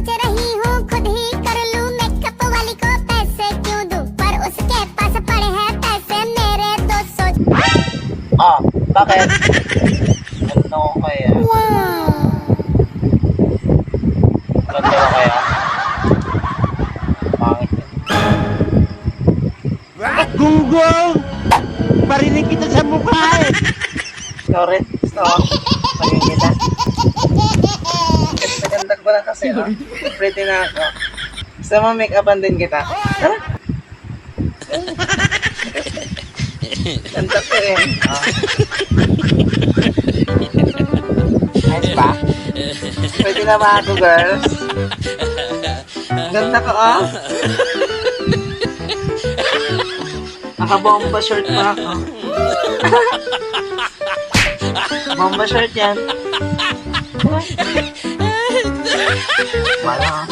सोच रही हूँ खुद ही कर लूँ मेकअप वाली को पैसे क्यों दूँ पर उसके पास पड़े हैं पैसे मेरे 200 Ah, bakit? Ano ko kaya? Ano ko kaya? Pangit yun. Gunggong! Parinig kita sa mukha eh! Sorry, gusto ko. Pagin kita. Nagandag ko lang kasi, oh. Pretty na ako. Gusto mo make-upan din kita? Tara! Ganda ko eh. Oh. Ayos ba? Pwede na ba ako, girls? Ganda ko, oh. Naka-bomba short pa ako. Bomba short yan. Wala.